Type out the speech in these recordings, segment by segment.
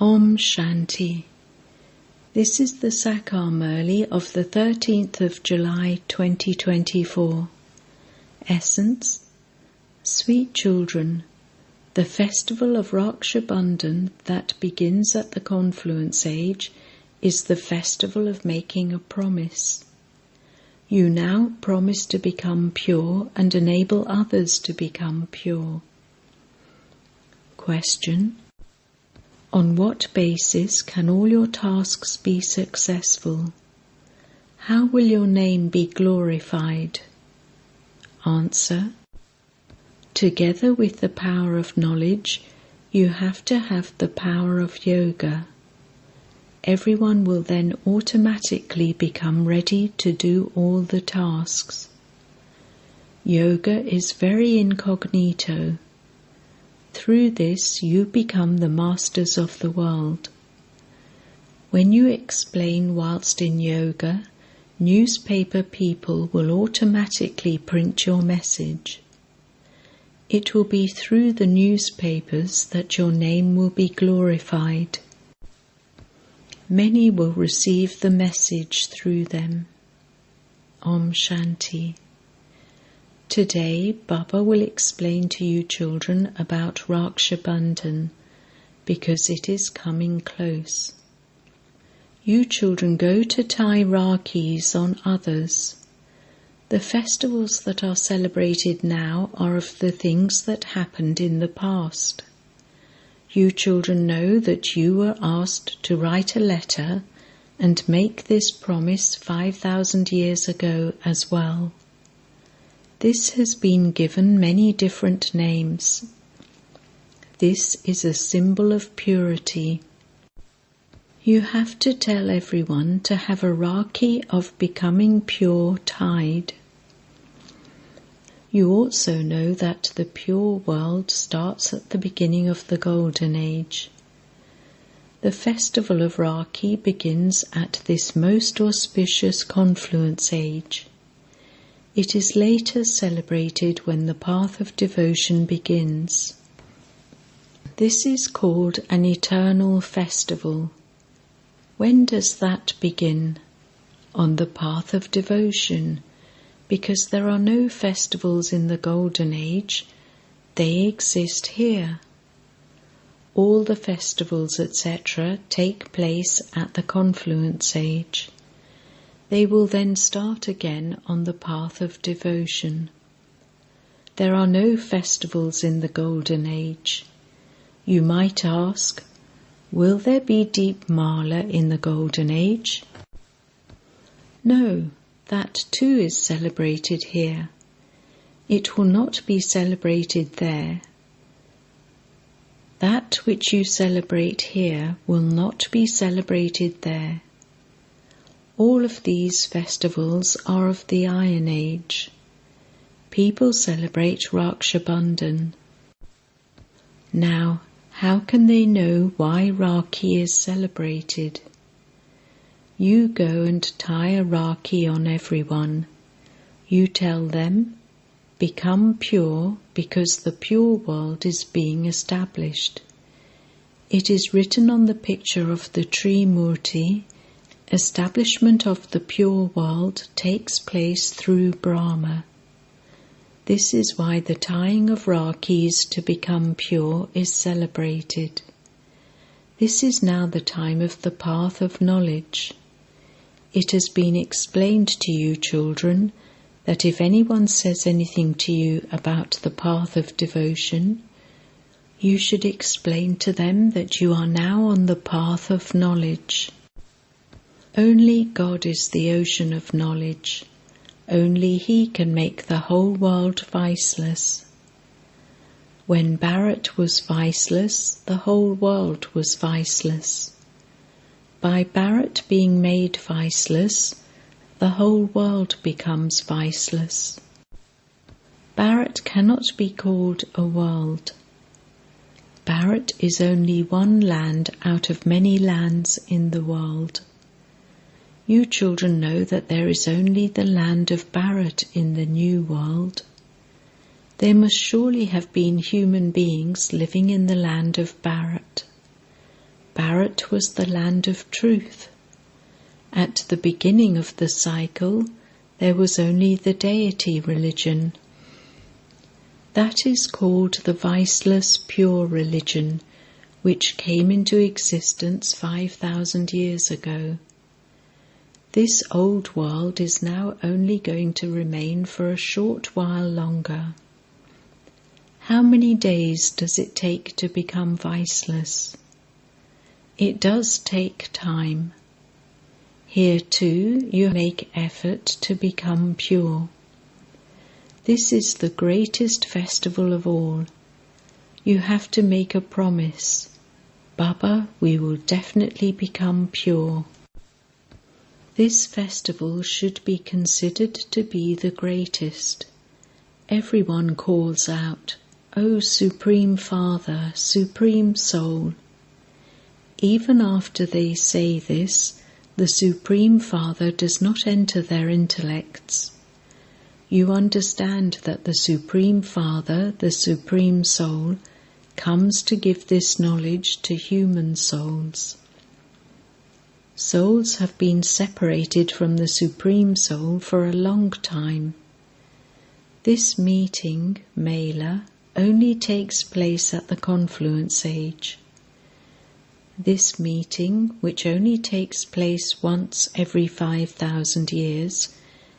Om Shanti. This is the Sakar Murli of the 13th of July 2024. Essence: Sweet children, the festival of Raksha Bandhan that begins at the confluence age is the festival of making a promise. You now promise to become pure and enable others to become pure. Question: on what basis can all your tasks be successful? How will your name be glorified? Answer: together with the power of knowledge, you have to have the power of yoga. Everyone will then automatically become ready to do all the tasks. Yoga is very incognito. Through this, you become the masters of the world. When you explain whilst in yoga, newspaper people will automatically print your message. It will be through the newspapers that your name will be glorified. Many will receive the message through them. Om Shanti. Today, Baba will explain to you children about Raksha Bandhan, because it is coming close. You children go to tie rakhis on others. The festivals that are celebrated now are of the things that happened in the past. You children know that you were asked to write a letter and make this promise 5,000 years ago as well. This has been given many different names. This is a symbol of purity. You have to tell everyone to have a rakhi of becoming pure tied. You also know that the pure world starts at the beginning of the Golden Age. The festival of Rakhi begins at this most auspicious confluence age. It is later celebrated when the path of devotion begins. This is called an eternal festival. When does that begin? On the path of devotion, because there are no festivals in the Golden Age, they exist here. All the festivals, etc., take place at the confluence age. They will then start again on the path of devotion. There are no festivals in the Golden Age. You might ask, will there be Deep Mala in the Golden Age? No, that too is celebrated here. It will not be celebrated there. That which you celebrate here will not be celebrated there. All of these festivals are of the Iron Age. People celebrate Raksha Bandhan. Now, how can they know why Rakhi is celebrated? You go and tie a rakhi on everyone. You tell them, become pure because the pure world is being established. It is written on the picture of the tree Murti, establishment of the pure world takes place through Brahma. This is why the tying of rakhis to become pure is celebrated. This is now the time of the path of knowledge. It has been explained to you, children, that if anyone says anything to you about the path of devotion, you should explain to them that you are now on the path of knowledge. Only God is the ocean of knowledge. Only He can make the whole world viceless. When Bharat was viceless, the whole world was viceless. By Bharat being made viceless, the whole world becomes viceless. Bharat cannot be called a world. Bharat is only one land out of many lands in the world. You children know that there is only the land of Bharat in the new world. There must surely have been human beings living in the land of Bharat. Bharat was the land of truth. At the beginning of the cycle, there was only the deity religion. That is called the viceless pure religion, which came into existence 5,000 years ago. This old world is now only going to remain for a short while longer. How many days does it take to become viceless? It does take time. Here too you make effort to become pure. This is the greatest festival of all. You have to make a promise. Baba, we will definitely become pure. This festival should be considered to be the greatest. Everyone calls out, "O Supreme Father, Supreme Soul." Even after they say this, the Supreme Father does not enter their intellects. You understand that the Supreme Father, the Supreme Soul, comes to give this knowledge to human souls. Souls have been separated from the Supreme Soul for a long time. This meeting, Mela, only takes place at the confluence age. This meeting, which only takes place once every 5,000 years,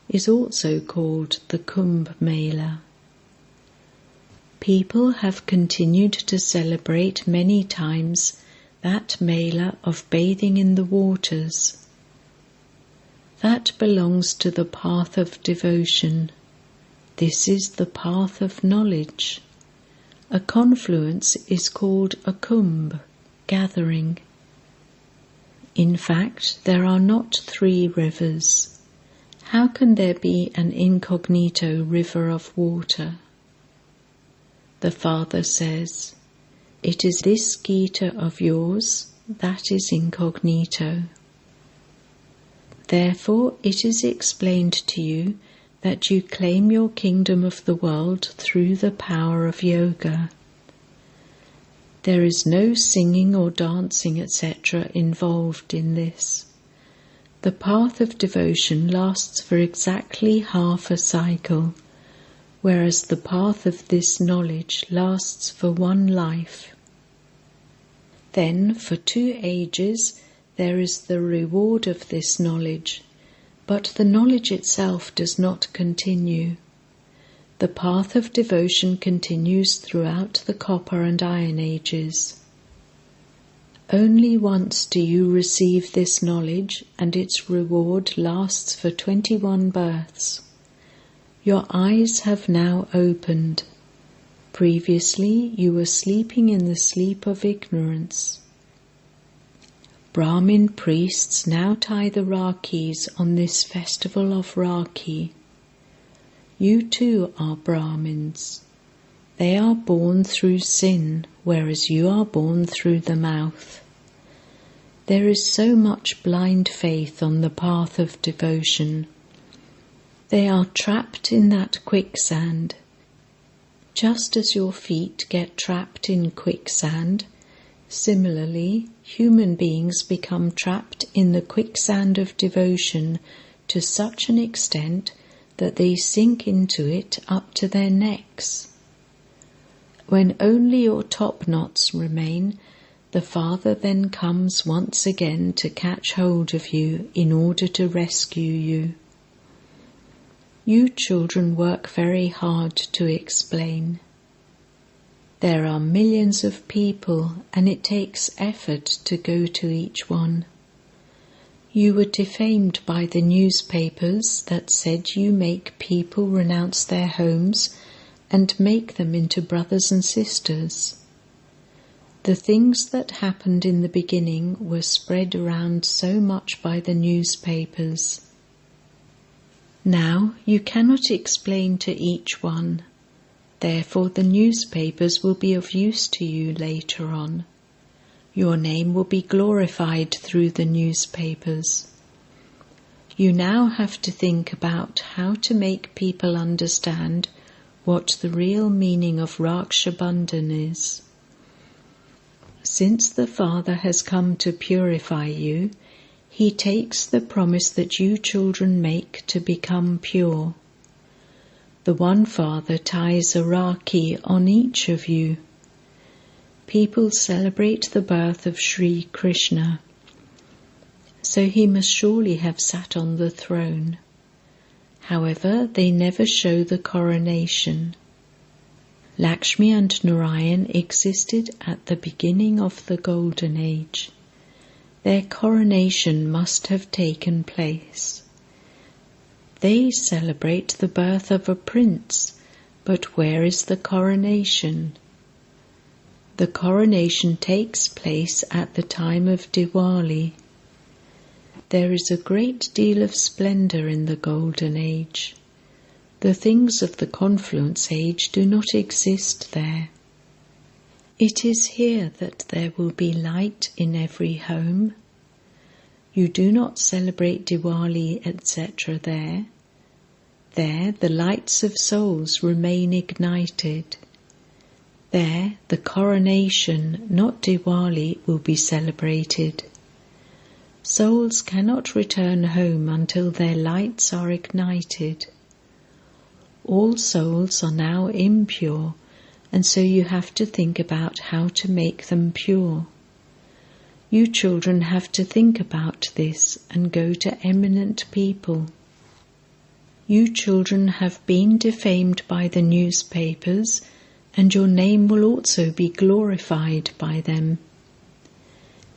is also called the Kumbh Mela. People have continued to celebrate many times that Mela of bathing in the waters. That belongs to the path of devotion. This is the path of knowledge. A confluence is called a kumbh, gathering. In fact, there are not 3 rivers. How can there be an incognito river of water? The Father says, "It is this Gita of yours that is incognito." Therefore it is explained to you that you claim your kingdom of the world through the power of yoga. There is no singing or dancing, etc. involved in this. The path of devotion lasts for exactly half a cycle, whereas the path of this knowledge lasts for one life. Then, for 2 ages, there is the reward of this knowledge, but the knowledge itself does not continue. The path of devotion continues throughout the copper and iron ages. Only once do you receive this knowledge, and its reward lasts for 21 births. Your eyes have now opened. Previously you were sleeping in the sleep of ignorance. Brahmin priests now tie the rakhis on this festival of Rakhi. You too are Brahmins. They are born through sin, whereas you are born through the mouth. There is so much blind faith on the path of devotion. They are trapped in that quicksand. Just as your feet get trapped in quicksand, similarly, human beings become trapped in the quicksand of devotion to such an extent that they sink into it up to their necks. When only your top knots remain, the Father then comes once again to catch hold of you in order to rescue you. You children work very hard to explain. There are millions of people, and it takes effort to go to each one. You were defamed by the newspapers that said you make people renounce their homes and make them into brothers and sisters. The things that happened in the beginning were spread around so much by the newspapers. Now you cannot explain to each one. Therefore the newspapers will be of use to you later on. Your name will be glorified through the newspapers. You now have to think about how to make people understand what the real meaning of Raksha Bandhan is. Since the Father has come to purify you, He takes the promise that you children make to become pure. The One Father ties a rakhi on each of you. People celebrate the birth of Sri Krishna, so He must surely have sat on the throne. However, they never show the coronation. Lakshmi and Narayan existed at the beginning of the Golden Age. Their coronation must have taken place. They celebrate the birth of a prince, but where is the coronation? The coronation takes place at the time of Diwali. There is a great deal of splendor in the Golden Age. The things of the confluence age do not exist there. It is here that there will be light in every home. You do not celebrate Diwali, etc. there. There the lights of souls remain ignited. There the coronation, not Diwali, will be celebrated. Souls cannot return home until their lights are ignited. All souls are now impure, and so you have to think about how to make them pure. You children have to think about this and go to eminent people. You children have been defamed by the newspapers, and your name will also be glorified by them.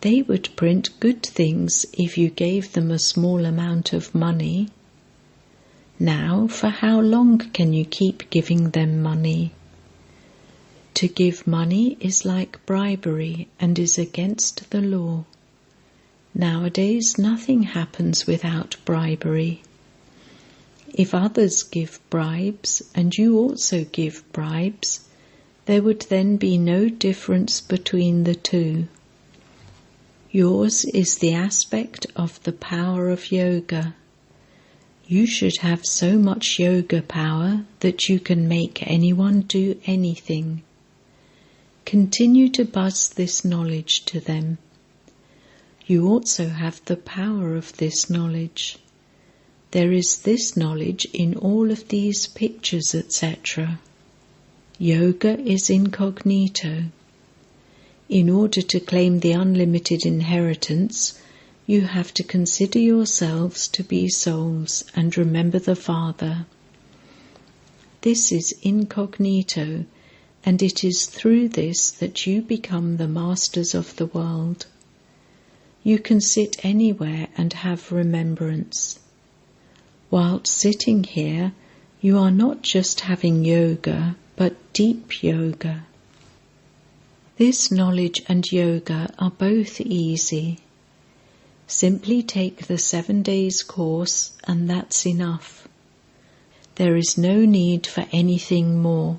They would print good things if you gave them a small amount of money. Now, for how long can you keep giving them money? To give money is like bribery and is against the law. Nowadays, nothing happens without bribery. If others give bribes and you also give bribes, there would then be no difference between the two. Yours is the aspect of the power of yoga. You should have so much yoga power that you can make anyone do anything. Continue to buzz this knowledge to them. You also have the power of this knowledge. There is this knowledge in all of these pictures, etc. Yoga is incognito. In order to claim the unlimited inheritance, you have to consider yourselves to be souls and remember the Father. This is incognito, and it is through this that you become the masters of the world. You can sit anywhere and have remembrance. Whilst sitting here, you are not just having yoga, but deep yoga. This knowledge and yoga are both easy. Simply take the 7 days course and that's enough. There is no need for anything more.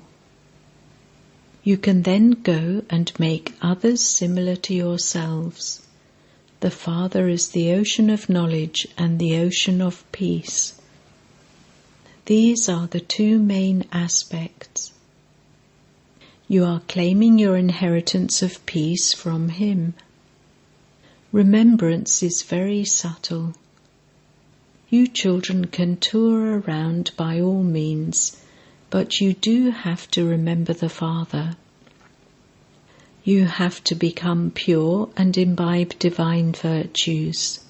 You can then go and make others similar to yourselves. The Father is the ocean of knowledge and the ocean of peace. These are the two main aspects. You are claiming your inheritance of peace from Him. Remembrance is very subtle. You children can tour around by all means, but you do have to remember the Father. You have to become pure and imbibe divine virtues.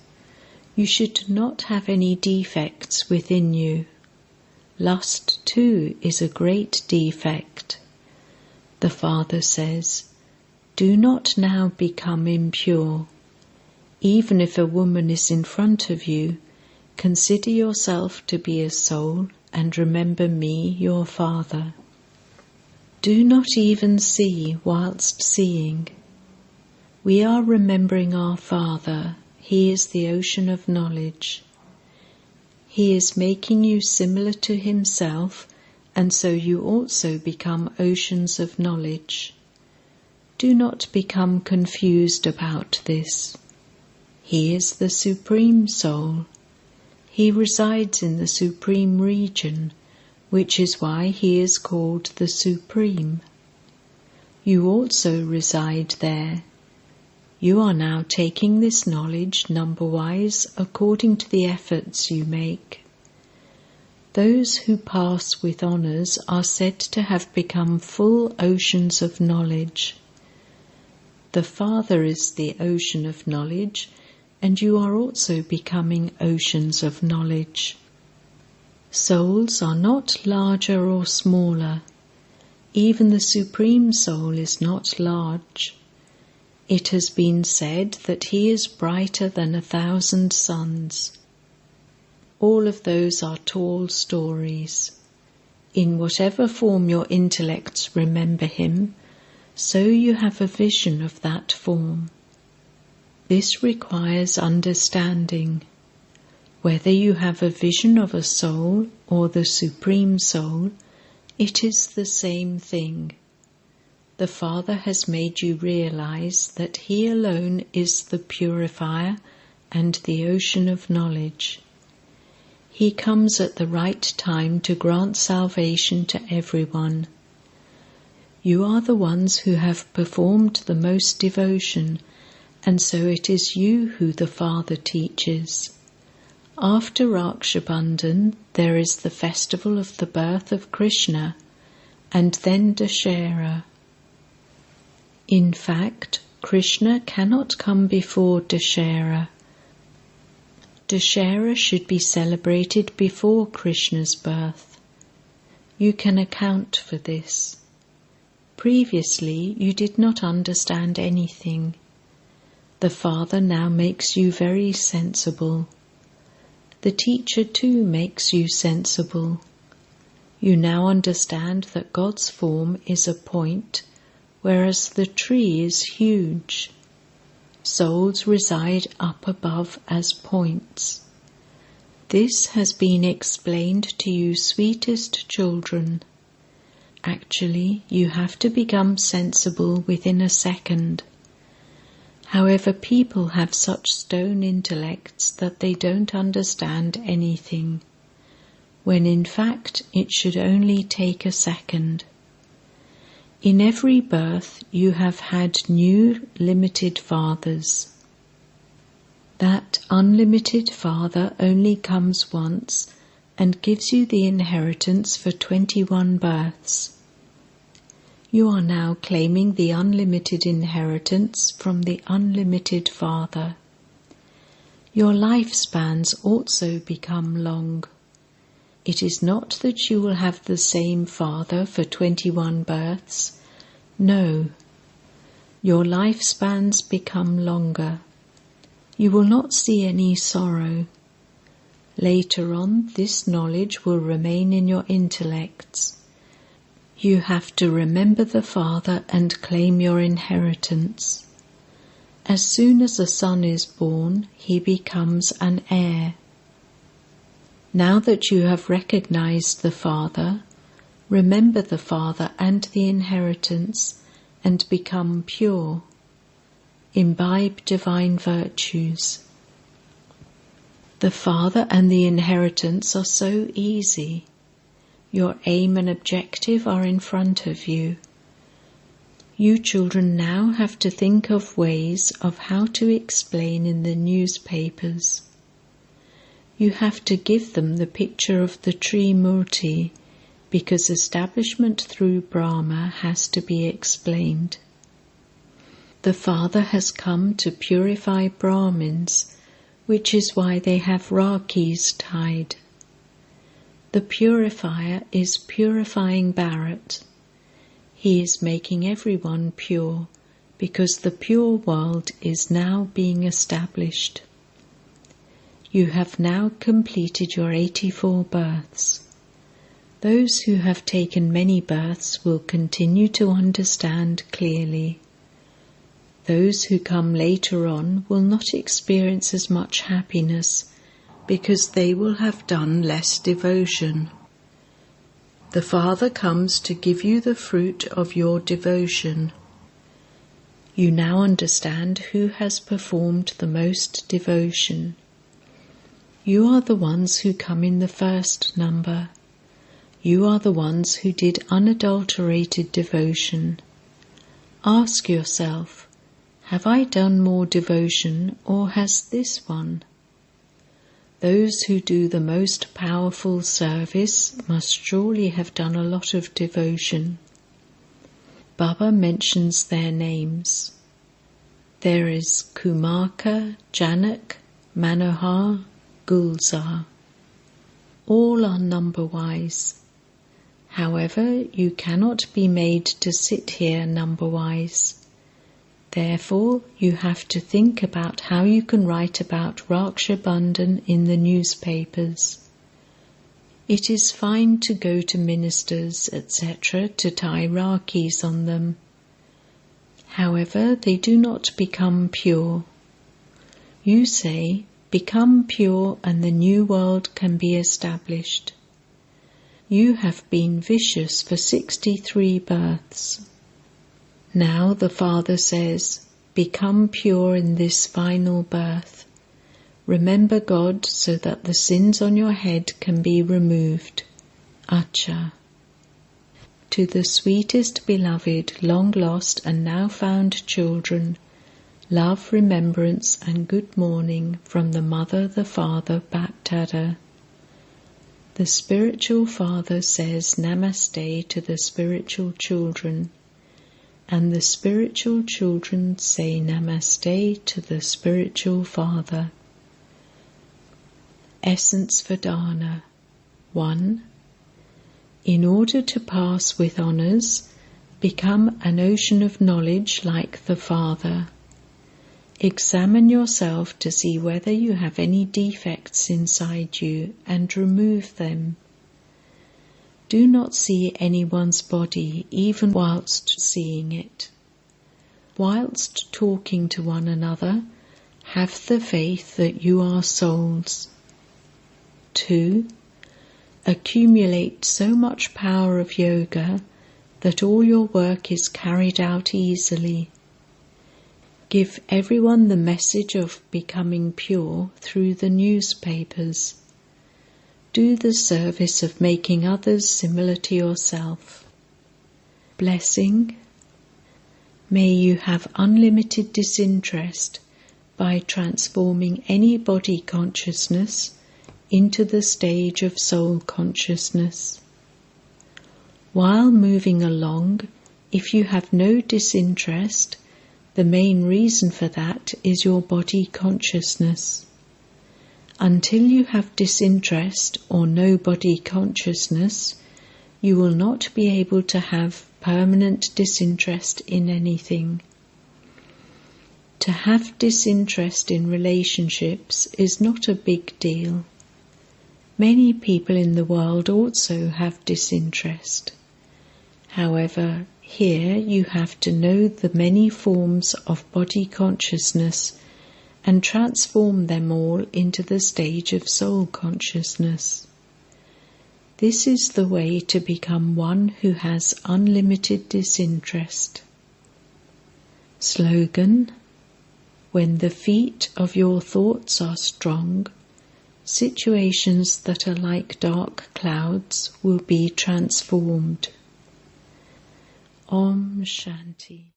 You should not have any defects within you. Lust too is a great defect. The Father says, "Do not now become impure. Even if a woman is in front of you, consider yourself to be a soul and remember me, your Father." Do not even see whilst seeing. We are remembering our Father. He is the ocean of knowledge. He is making you similar to Himself, and so you also become oceans of knowledge. Do not become confused about this. He is the Supreme Soul. He resides in the Supreme Region, which is why He is called the Supreme. You also reside there. You are now taking this knowledge number-wise according to the efforts you make. Those who pass with honours are said to have become full oceans of knowledge. The Father is the ocean of knowledge, and you are also becoming oceans of knowledge. Souls are not larger or smaller. Even the Supreme Soul is not large. It has been said that he is brighter than 1,000 suns. All of those are tall stories. In whatever form your intellects remember him, so you have a vision of that form. This requires understanding. Whether you have a vision of a soul or the Supreme Soul, it is the same thing. The Father has made you realize that he alone is the purifier and the ocean of knowledge. He comes at the right time to grant salvation to everyone. You are the ones who have performed the most devotion, and so it is you who the Father teaches. After Raksha Bandhan, there is the festival of the birth of Krishna, and then Dashera. In fact, Krishna cannot come before Dashera. Dashera should be celebrated before Krishna's birth. You can account for this. Previously, you did not understand anything. The Father now makes you very sensible. The teacher too makes you sensible. You now understand that God's form is a point, whereas the tree is huge. Souls reside up above as points. This has been explained to you, sweetest children. Actually, you have to become sensible within a second. However, people have such stone intellects that they don't understand anything, when in fact it should only take a second. In every birth you have had new limited fathers. That unlimited Father only comes once and gives you the inheritance for 21 births. You are now claiming the unlimited inheritance from the unlimited Father. Your lifespans also become long. It is not that you will have the same Father for 21 births. No. Your lifespans become longer. You will not see any sorrow. Later on, this knowledge will remain in your intellects. You have to remember the Father and claim your inheritance. As soon as a son is born, he becomes an heir. Now that you have recognized the Father, remember the Father and the inheritance and become pure. Imbibe divine virtues. The Father and the inheritance are so easy. Your aim and objective are in front of you. You children now have to think of ways of how to explain in the newspapers. You have to give them the picture of the Trimurti, because establishment through Brahma has to be explained. The Father has come to purify Brahmins, which is why they have rakhis tied. The purifier is purifying Bharat. He is making everyone pure, because the pure world is now being established. You have now completed your 84 births. Those who have taken many births will continue to understand clearly. Those who come later on will not experience as much happiness, because they will have done less devotion. The Father comes to give you the fruit of your devotion. You now understand who has performed the most devotion. You are the ones who come in the first number. You are the ones who did unadulterated devotion. Ask yourself, Have I done more devotion, or has this one? Those who do the most powerful service must surely have done a lot of devotion. Baba mentions their names. There is Kumaka, Janak, Manohar, Gulzar. All are number-wise. However, you cannot be made to sit here number-wise. Therefore, you have to think about how you can write about Raksha Bandhan in the newspapers. It is fine to go to ministers, etc., to tie rakhis on them. However, they do not become pure. You say, become pure and the new world can be established. You have been vicious for 63 births. Now the Father says, become pure in this final birth. Remember God so that the sins on your head can be removed. Acha. To the sweetest beloved, long lost and now found children, love, remembrance and good morning from the Mother, the Father, BapDada. The spiritual father says Namaste to the spiritual children, and the spiritual children say Namaste to the spiritual father. Essence Vedana 1. In order to pass with honours, become an ocean of knowledge like the Father. Examine yourself to see whether you have any defects inside you and remove them. Do not see anyone's body even whilst seeing it. Whilst talking to one another, have the faith that you are souls. 2. Accumulate so much power of yoga that all your work is carried out easily. Give everyone the message of becoming pure through the newspapers. Do the service of making others similar to yourself. Blessing. May you have unlimited disinterest by transforming any body consciousness into the stage of soul consciousness. While moving along, if you have no disinterest, the main reason for that is your body consciousness. Until you have disinterest or no body consciousness, you will not be able to have permanent disinterest in anything. To have disinterest in relationships is not a big deal. Many people in the world also have disinterest. However, here you have to know the many forms of body consciousness and transform them all into the stage of soul consciousness. This is the way to become one who has unlimited disinterest. Slogan: when the feet of your thoughts are strong, situations that are like dark clouds will be transformed. Om Shanti.